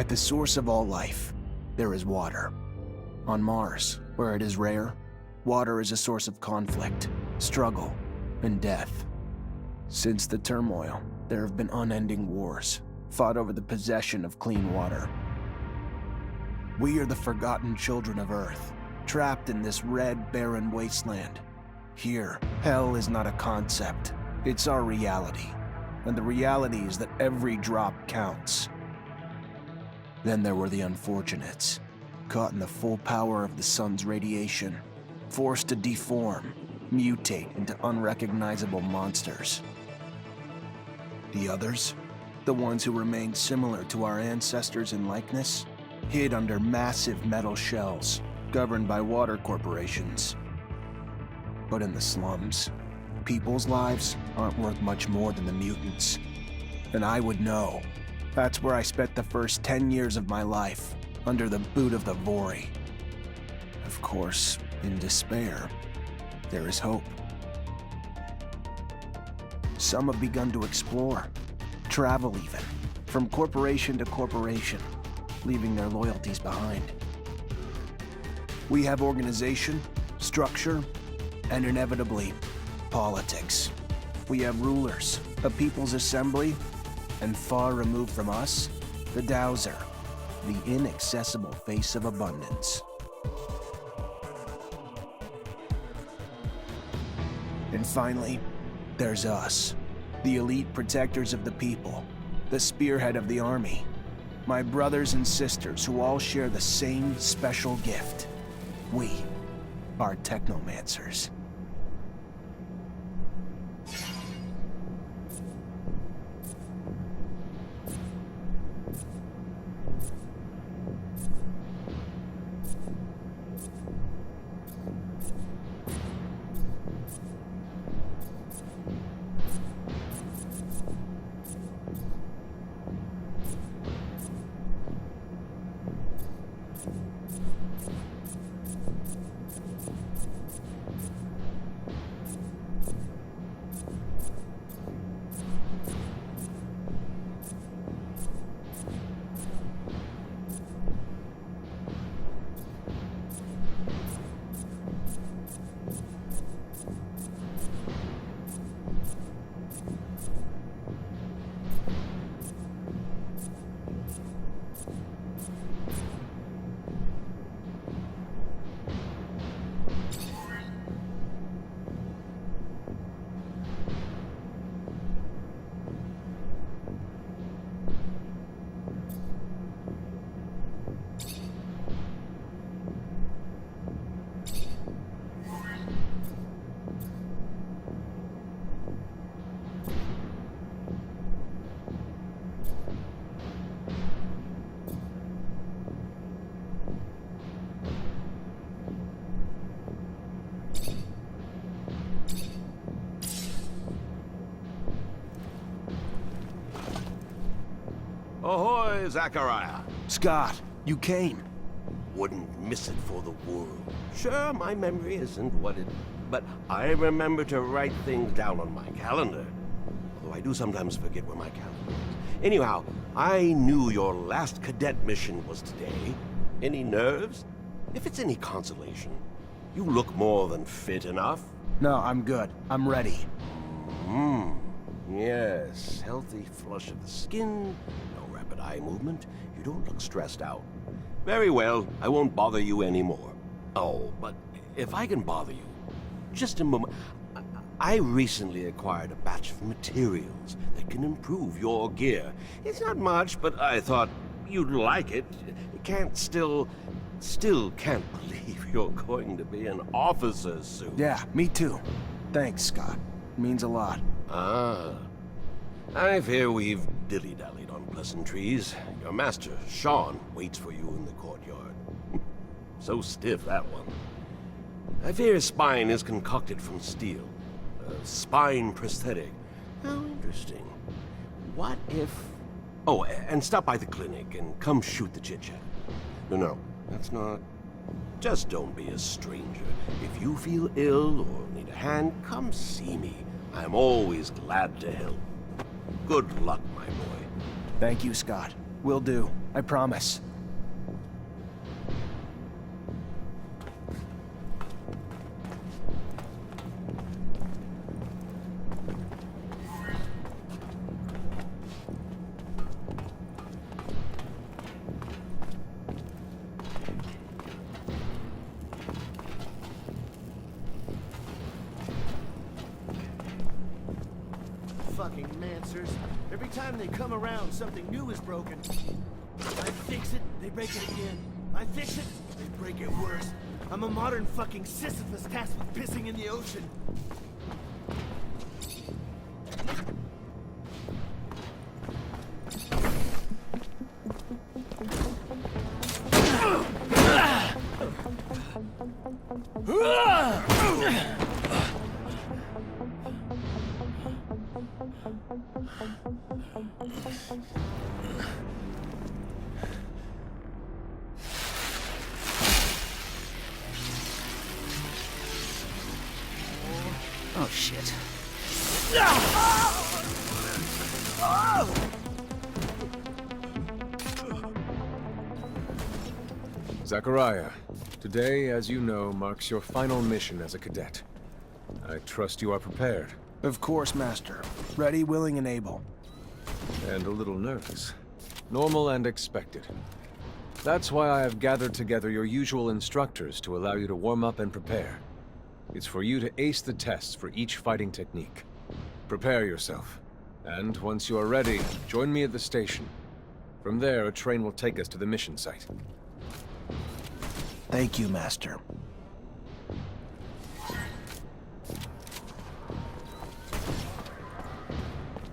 At the source of all life, there is water. On Mars, where it is rare, water is a source of conflict, struggle, and death. Since the turmoil, there have been unending wars, fought over the possession of clean water. We are the forgotten children of Earth, trapped in this red, barren wasteland. Here, hell is not a concept, it's our reality. And the reality is that every drop counts. Then there were the unfortunates, caught in the full power of the sun's radiation, forced to deform, mutate into unrecognizable monsters. The others, the ones who remained similar to our ancestors in likeness, hid under massive metal shells, governed by water corporations. But in the slums, people's lives aren't worth much more than the mutants. And I would know. That's where I spent the first 10 years of my life, under the boot of the Vori. Of course, in despair, there is hope. Some have begun to explore, travel even, from corporation to corporation, leaving their loyalties behind. We have organization, structure, and inevitably, politics. We have rulers, a people's assembly, and far removed from us, the Dowser, the inaccessible face of abundance. And finally, there's us, the elite protectors of the people, the spearhead of the army, my brothers and sisters who all share the same special gift. We are Technomancers. Ahoy, Zachariah. Scott, you came. Wouldn't miss it for the world. Sure, my memory isn't what it... But I remember to write things down on my calendar. Although I do sometimes forget where my calendar is. Anyhow, I knew your last cadet mission was today. Any nerves? If it's any consolation, you look more than fit enough. No, I'm good. I'm ready. Yes, healthy flush of the skin, no rapid eye movement. You don't look stressed out. Very well, I won't bother you anymore. Oh, but if I can bother you, just a moment. I recently acquired a batch of materials that can improve your gear. It's not much, but I thought you'd like it. Still can't believe you're going to be an officer soon. Yeah, me too. Thanks, Scott. Means a lot. Ah. I fear we've dilly-dallied on pleasantries. Your master, Sean, waits for you in the courtyard. So stiff, that one. I fear his spine is concocted from steel. A spine prosthetic. How interesting. What if... Oh, and stop by the clinic and come shoot the chit-chat. No, that's not... Just don't be a stranger. If you feel ill or need a hand, come see me. I'm always glad to help. Good luck, my boy. Thank you, Scott. Will do. I promise. Fucking Mancers. Every time they come around, something new is broken. I fix it, they break it again. I fix it, they break it worse. I'm a modern fucking Sisyphus tasked with pissing in the ocean. Oh, shit. Zachariah, today, as you know, marks your final mission as a cadet. I trust you are prepared. Of course, Master. Ready, willing, and able. And a little nervous. Normal and expected. That's why I have gathered together your usual instructors to allow you to warm up and prepare. It's for you to ace the tests for each fighting technique. Prepare yourself. And once you are ready, join me at the station. From there, a train will take us to the mission site. Thank you, Master.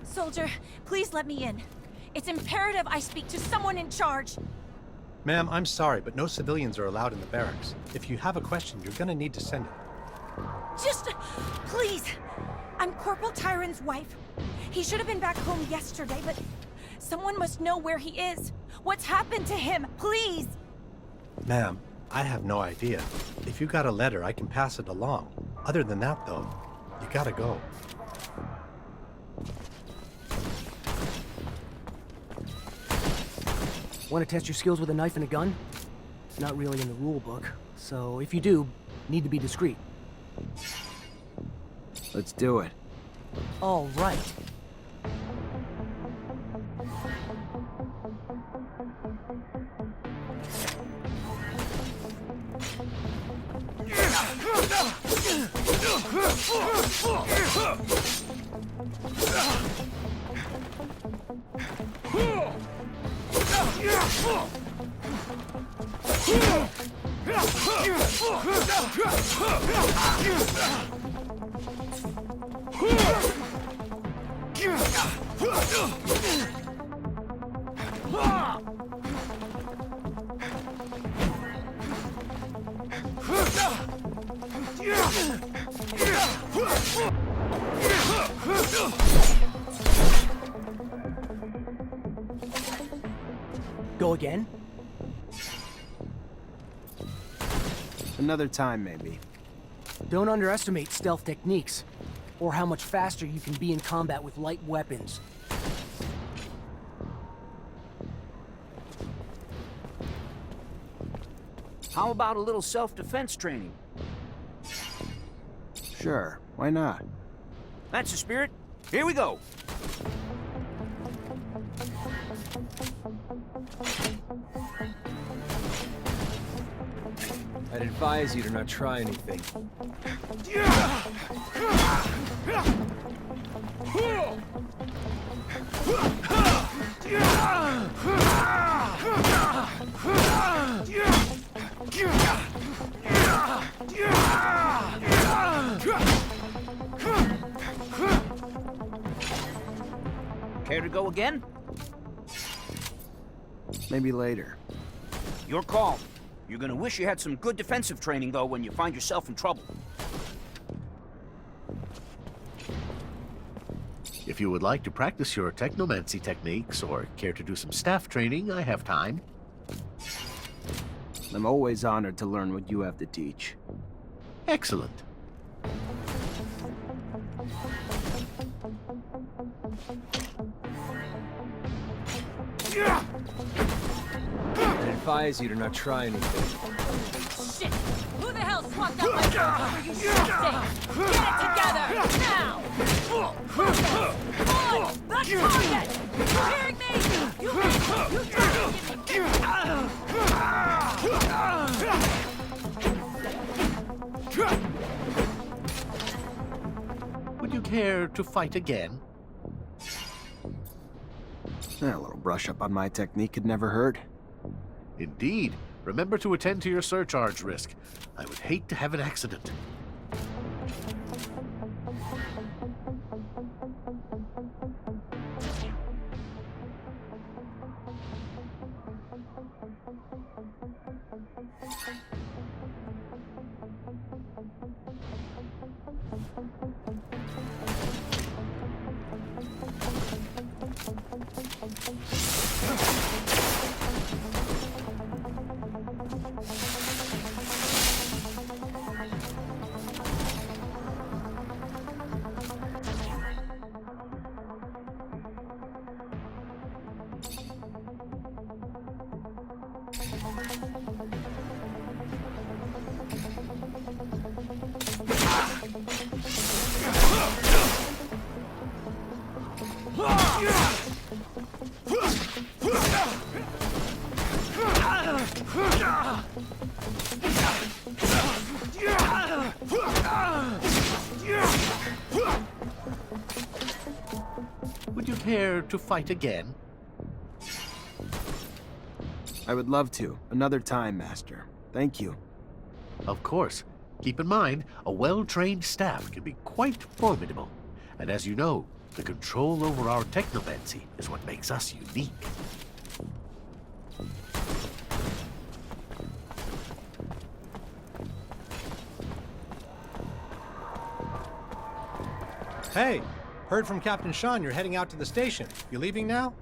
Soldier, please let me in. It's imperative I speak to someone in charge. Ma'am, I'm sorry, but no civilians are allowed in the barracks. If you have a question, you're gonna need to send it. Just, please. I'm Corporal Tyron's wife. He should have been back home yesterday, but someone must know where he is. What's happened to him? Please. Ma'am, I have no idea. If you got a letter, I can pass it along. Other than that, though, you gotta go. Want to test your skills with a knife and a gun? Not really in the rule book, so if you do, need to be discreet. Let's do it. All right. Go again? Another time, maybe. Don't underestimate stealth techniques, or how much faster you can be in combat with light weapons. How about a little self-defense training? Sure, why not? That's the spirit. Here we go. I'd advise you to not try anything. Care to go again? Maybe later. Your call. You're gonna wish you had some good defensive training, though, when you find yourself in trouble. If you would like to practice your technomancy techniques or care to do some staff training, I have time. I'm always honored to learn what you have to teach. Excellent. advise you to not try anything. Shit! Who the hell swapped out my phone over you shit thing? Get it together! Now! On! The target! Hearing me? You try to give me... Would you care to fight again? A little brush up on my technique could never hurt. Indeed. Remember to attend to your surcharge risk. I would hate to have an accident. Would you care to fight again? I would love to. Another time, Master. Thank you. Of course. Keep in mind, a well-trained staff can be quite formidable. And as you know, the control over our technomancy is what makes us unique. Hey, heard from Captain Sean you're heading out to the station. You leaving now?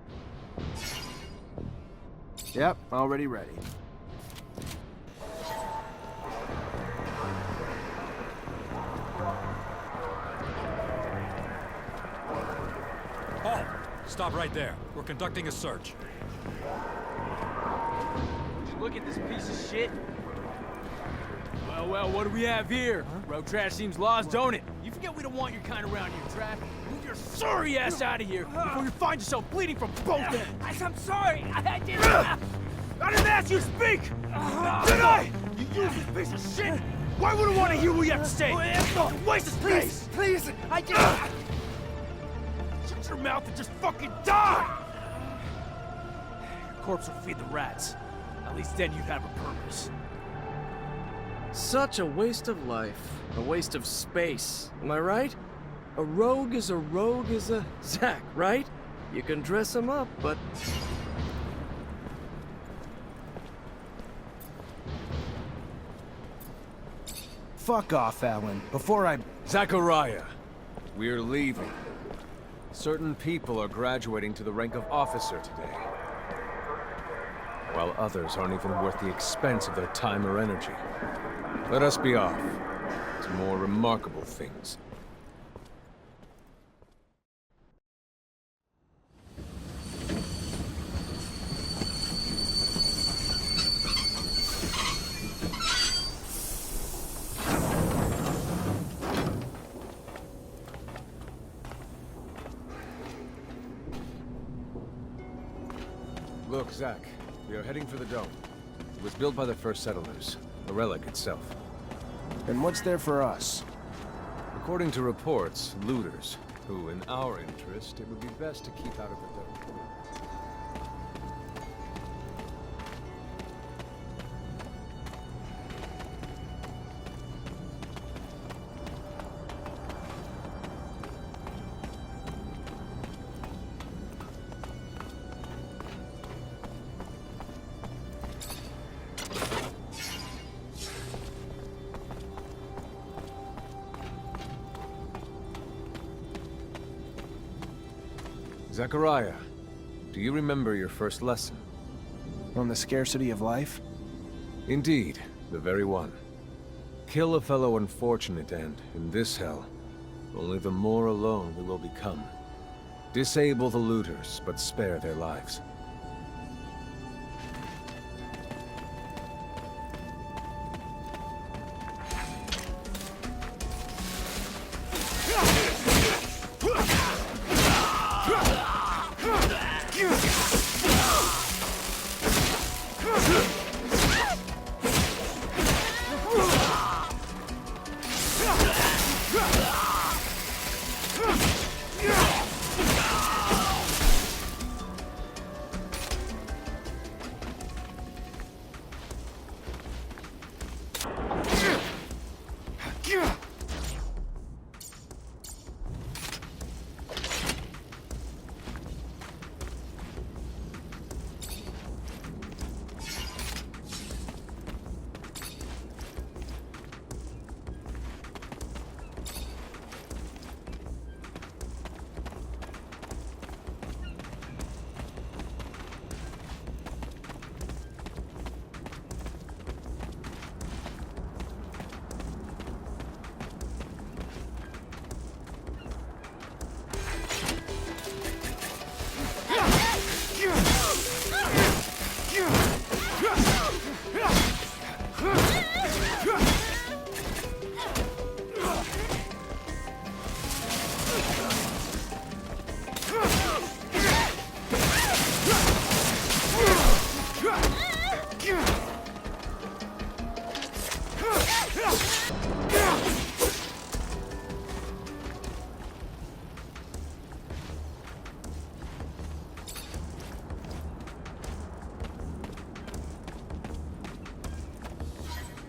Yep, already ready. Halt! Stop right there. We're conducting a search. Would you look at this piece of shit? Well, what do we have here? Road trash seems lost, don't it? You forget we don't want your kind around here, trash. Move your sorry ass out of here before you find yourself bleeding from both ends. I'm sorry. I didn't ask you to speak! Did I? You useless piece of shit! Why would I want to hear what you have to say? Waste of space! Please! I can't! Shut your mouth and just fucking die! Your corpse will feed the rats. At least then you'd have a purpose. Such a waste of life. A waste of space. Am I right? A rogue is a Zack, right? You can dress him up, but... Fuck off, Alan. Before I... Zachariah, we're leaving. Certain people are graduating to the rank of officer today, while others aren't even worth the expense of their time or energy. Let us be off to more remarkable things. Look, Zach, we are heading for the dome. It was built by the first settlers, a relic itself. And what's there for us? According to reports, looters, who, in our interest, it would be best to keep out of the dome. Zachariah, do you remember your first lesson? On the scarcity of life? Indeed, the very one. Kill a fellow unfortunate and, in this hell, only the more alone we will become. Disable the looters, but spare their lives.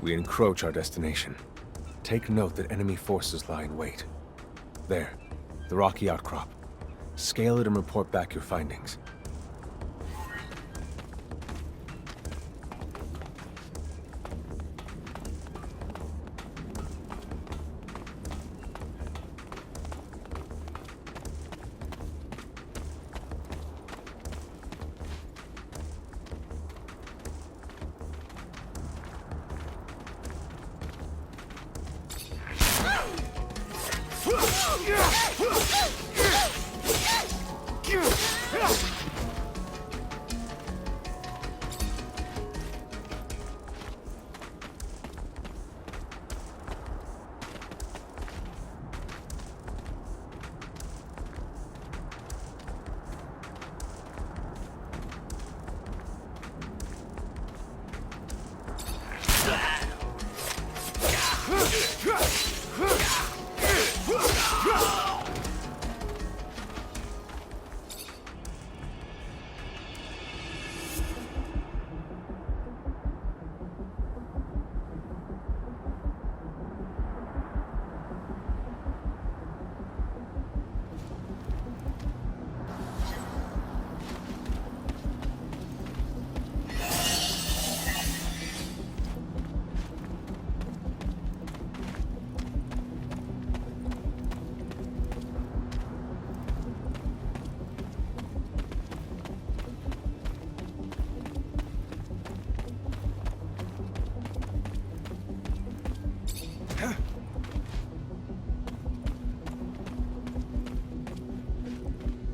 We encroach our destination. Take note that enemy forces lie in wait. There, the rocky outcrop. Scale it and report back your findings.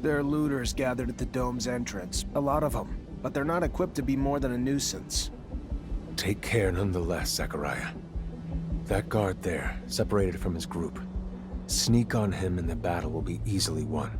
There are looters gathered at the dome's entrance. A lot of them. But they're not equipped to be more than a nuisance. Take care nonetheless, Zachariah. That guard there, separated from his group. Sneak on him and the battle will be easily won.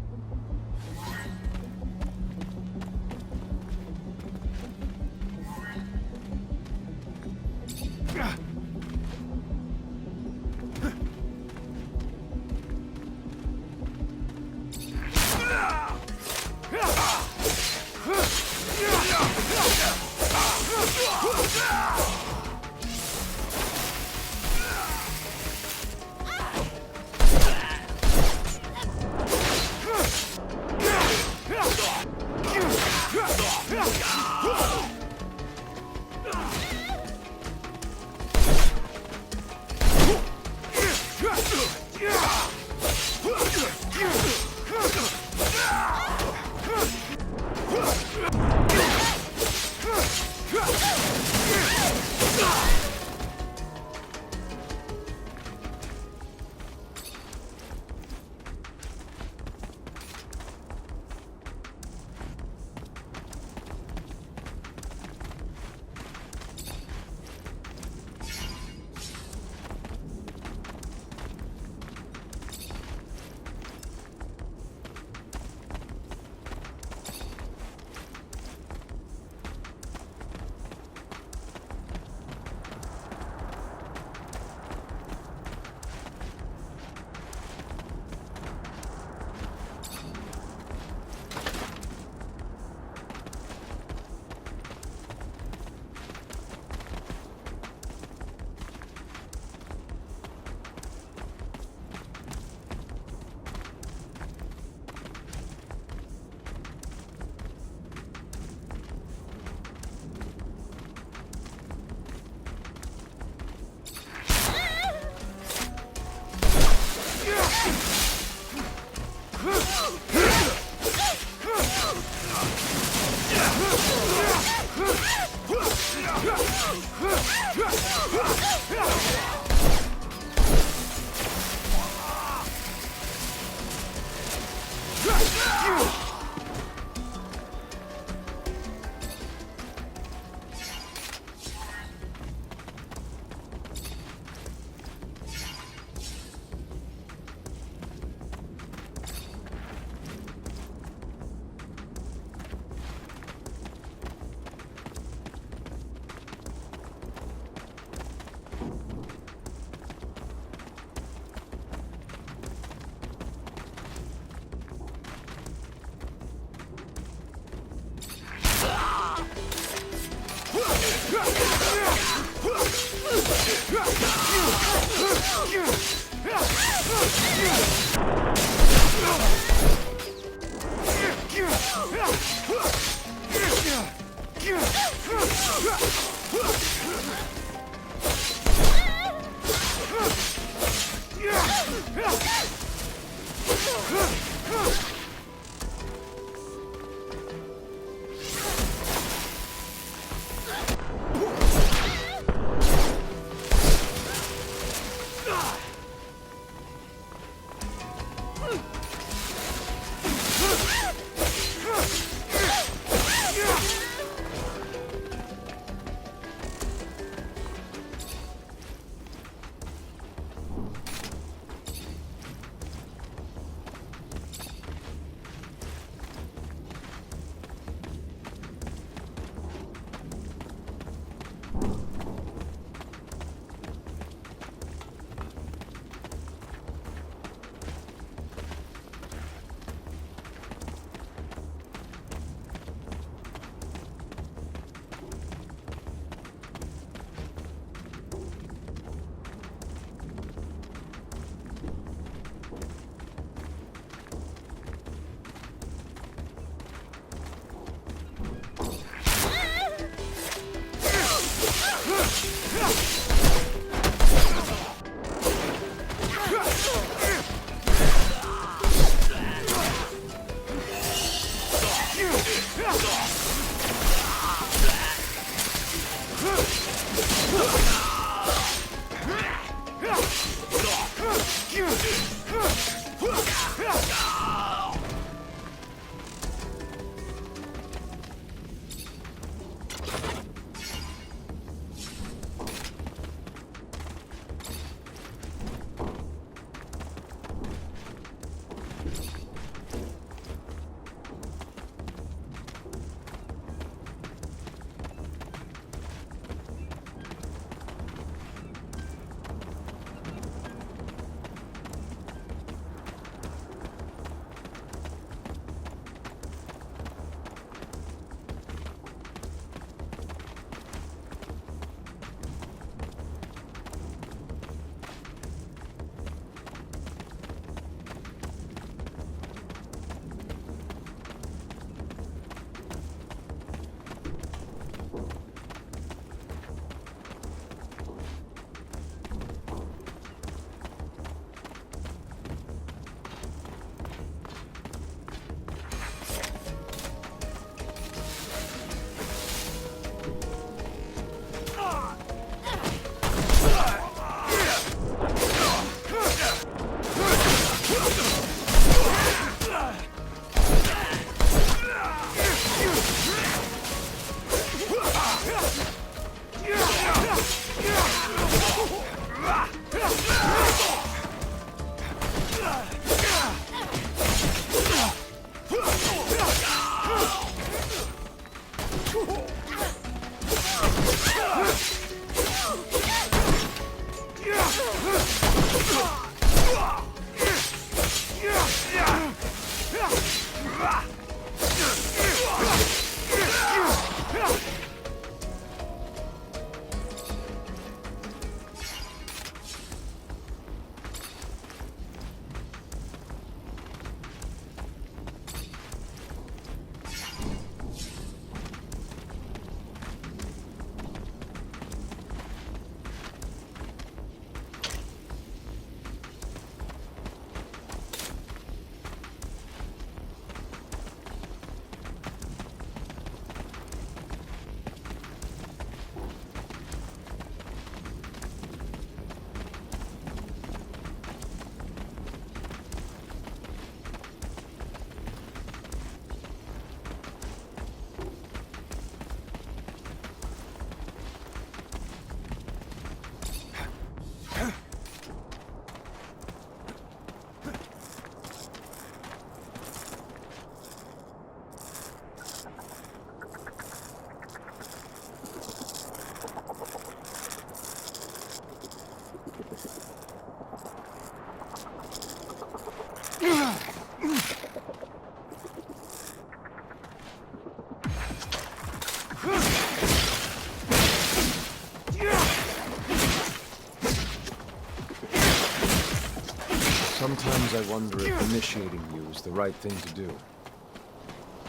Sometimes I wonder if initiating you is the right thing to do.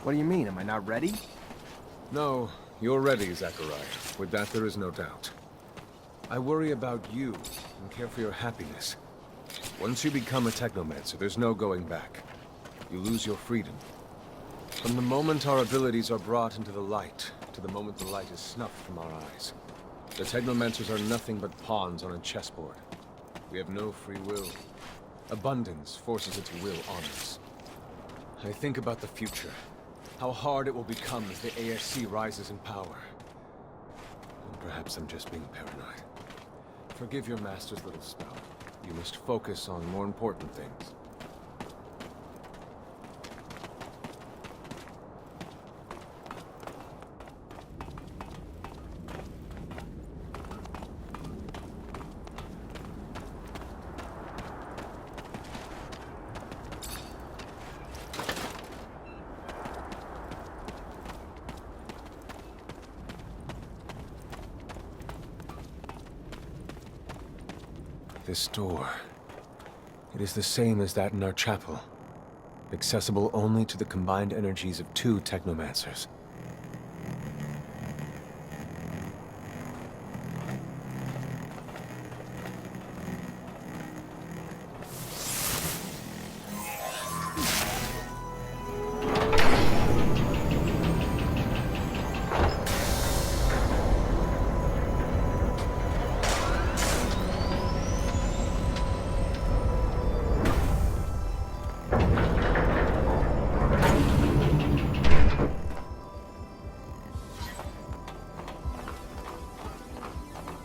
What do you mean? Am I not ready? No, you're ready, Zachariah. With that, there is no doubt. I worry about you and care for your happiness. Once you become a Technomancer, there's no going back. You lose your freedom. From the moment our abilities are brought into the light, to the moment the light is snuffed from our eyes, the Technomancers are nothing but pawns on a chessboard. We have no free will. Abundance forces its will on us. I think about the future. How hard it will become as the ASC rises in power. Perhaps I'm just being paranoid. Forgive your master's little spout. You must focus on more important things. This door. It is the same as that in our chapel. Accessible only to the combined energies of 2 Technomancers.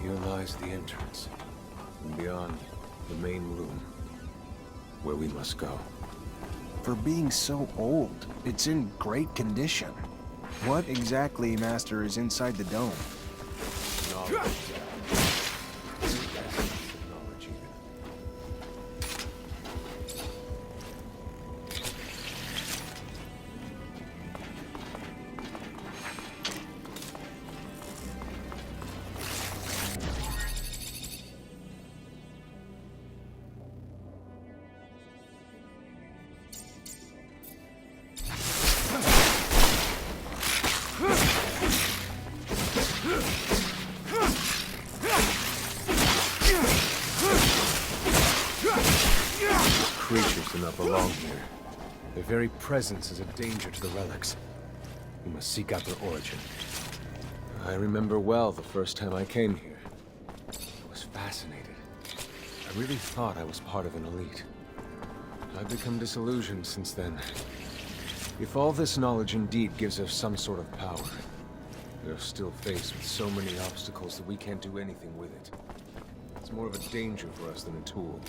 Here lies the entrance, and beyond, the main room, where we must go. For being so old, it's in great condition. What exactly, Master, is inside the dome? Knowledge. Knowledge even. Creatures do not belong here. Their very presence is a danger to the relics. We must seek out their origin. I remember well the first time I came here. I was fascinated. I really thought I was part of an elite. I've become disillusioned since then. If all this knowledge indeed gives us some sort of power, we are still faced with so many obstacles that we can't do anything with it. It's more of a danger for us than a tool.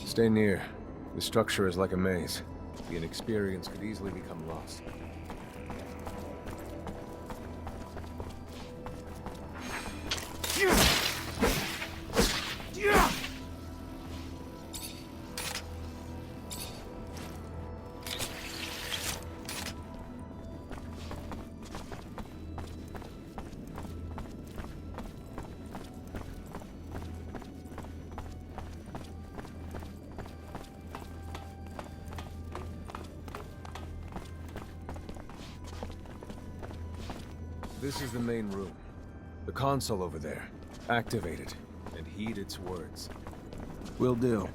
Stay near. The structure is like a maze. The inexperienced could easily become lost. This is the main room. The console over there. Activate it, and heed its words. Will do.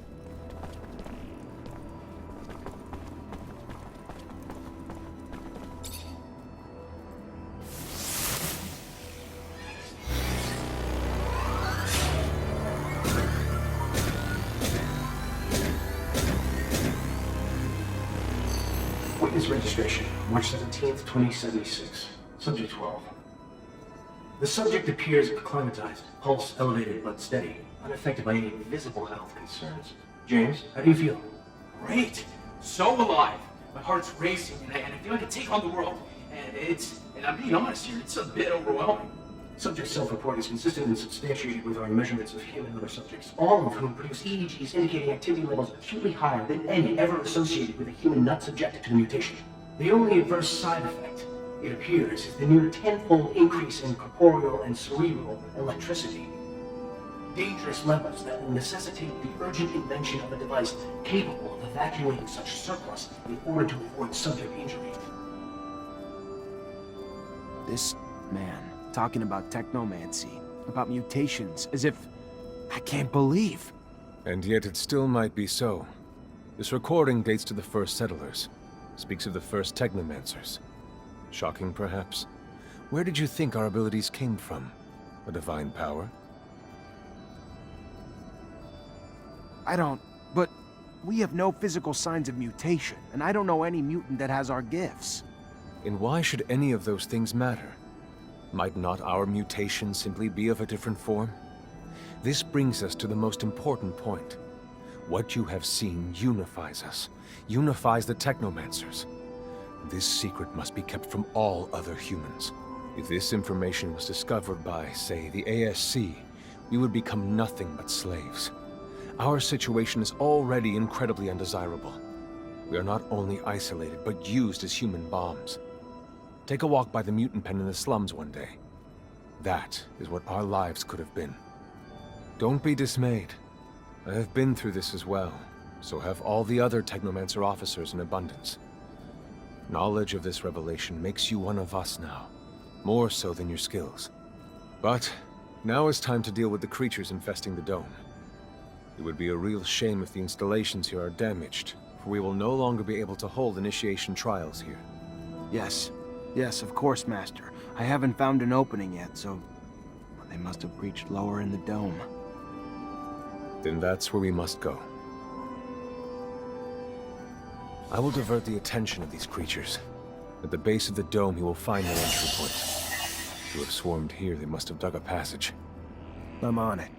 Witness registration, March 17th, 2076. Subject 12. The subject appears acclimatized, pulse elevated but steady, unaffected by any visible health concerns. James, how do you feel? Great! So alive! My heart's racing, and I feel like I can take on the world. And I'm being honest here, it's a bit overwhelming. Subject's self-report is consistent and substantiated with our measurements of him and other subjects, all of whom produce EEGs indicating activity levels acutely higher than any ever associated with a human not subjected to the mutation. The only adverse side effect, it appears, is the near tenfold increase in corporeal and cerebral electricity. Dangerous levels that will necessitate the urgent invention of a device capable of evacuating such surplus in order to avoid subject injury. This man, talking about technomancy, about mutations, as if... I can't believe. And yet it still might be so. This recording dates to the first settlers. Speaks of the first technomancers. Shocking, perhaps? Where did you think our abilities came from? A divine power? I don't... But we have no physical signs of mutation, and I don't know any mutant that has our gifts. And why should any of those things matter? Might not our mutation simply be of a different form? This brings us to the most important point. What you have seen unifies us, unifies the Technomancers. This secret must be kept from all other humans. If this information was discovered by, say, the ASC, we would become nothing but slaves. Our situation is already incredibly undesirable. We are not only isolated, but used as human bombs. Take a walk by the mutant pen in the slums one day. That is what our lives could have been. Don't be dismayed. I have been through this as well, so have all the other Technomancer officers in abundance. Knowledge of this revelation makes you one of us now, more so than your skills. But now is time to deal with the creatures infesting the dome. It would be a real shame if the installations here are damaged, for we will no longer be able to hold initiation trials here. Yes. Yes, of course, Master. I haven't found an opening yet, so... they must have breached lower in the dome. Then that's where we must go. I will divert the attention of these creatures. At the base of the dome, you will find an entry point. To have swarmed here, they must have dug a passage. I'm on it.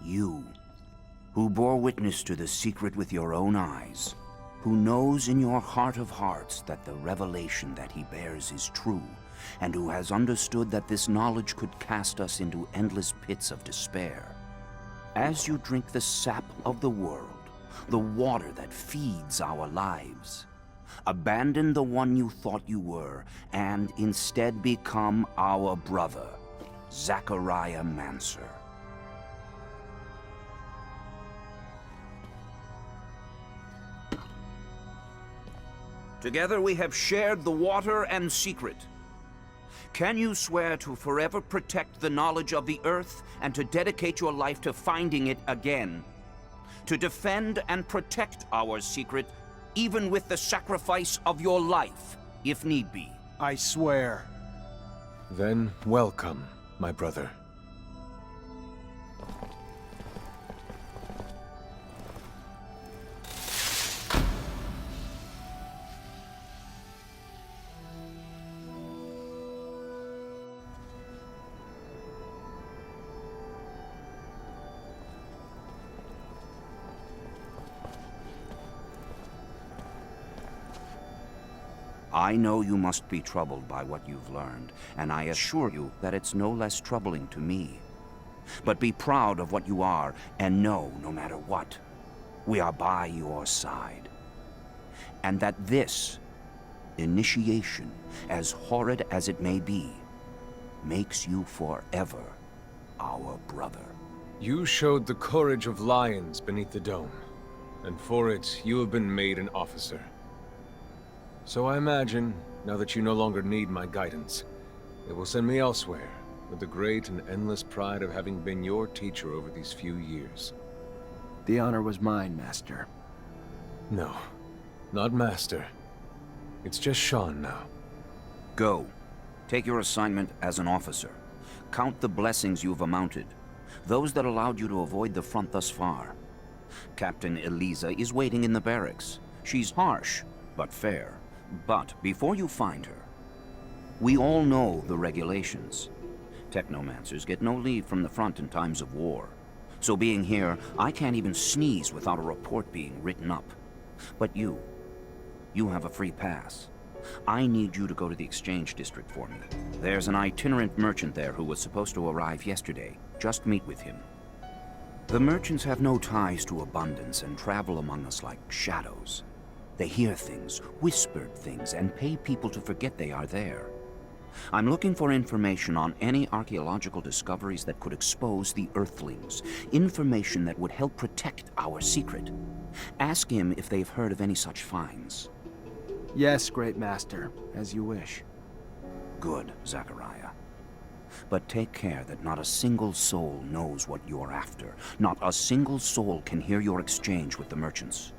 You, who bore witness to the secret with your own eyes, who knows in your heart of hearts that the revelation that he bears is true, and who has understood that this knowledge could cast us into endless pits of despair. As you drink the sap of the world, the water that feeds our lives, abandon the one you thought you were, and instead become our brother, TECHNOMANCER. Together we have shared the water and secret. Can you swear to forever protect the knowledge of the Earth and to dedicate your life to finding it again? To defend and protect our secret, even with the sacrifice of your life, if need be? I swear. Then welcome, my brother. I know you must be troubled by what you've learned, and I assure you that it's no less troubling to me. But be proud of what you are, and know, no matter what, we are by your side. And that this initiation, as horrid as it may be, makes you forever our brother. You showed the courage of lions beneath the dome, and for it, you have been made an officer. So I imagine, now that you no longer need my guidance, it will send me elsewhere, with the great and endless pride of having been your teacher over these few years. The honor was mine, Master. No, not Master. It's just Sean now. Go. Take your assignment as an officer. Count the blessings you've amounted, those that allowed you to avoid the front thus far. Captain Eliza is waiting in the barracks. She's harsh, but fair. But before you find her, we all know the regulations. Technomancers get no leave from the front in times of war. So being here, I can't even sneeze without a report being written up. But you have a free pass. I need you to go to the exchange district for me. There's an itinerant merchant there who was supposed to arrive yesterday. Just meet with him. The merchants have no ties to abundance and travel among us like shadows. They hear things, whispered things, and pay people to forget they are there. I'm looking for information on any archaeological discoveries that could expose the Earthlings. Information that would help protect our secret. Ask him if they've heard of any such finds. Yes, Great Master, as you wish. Good, Zachariah. But take care that not a single soul knows what you're after. Not a single soul can hear your exchange with the merchants.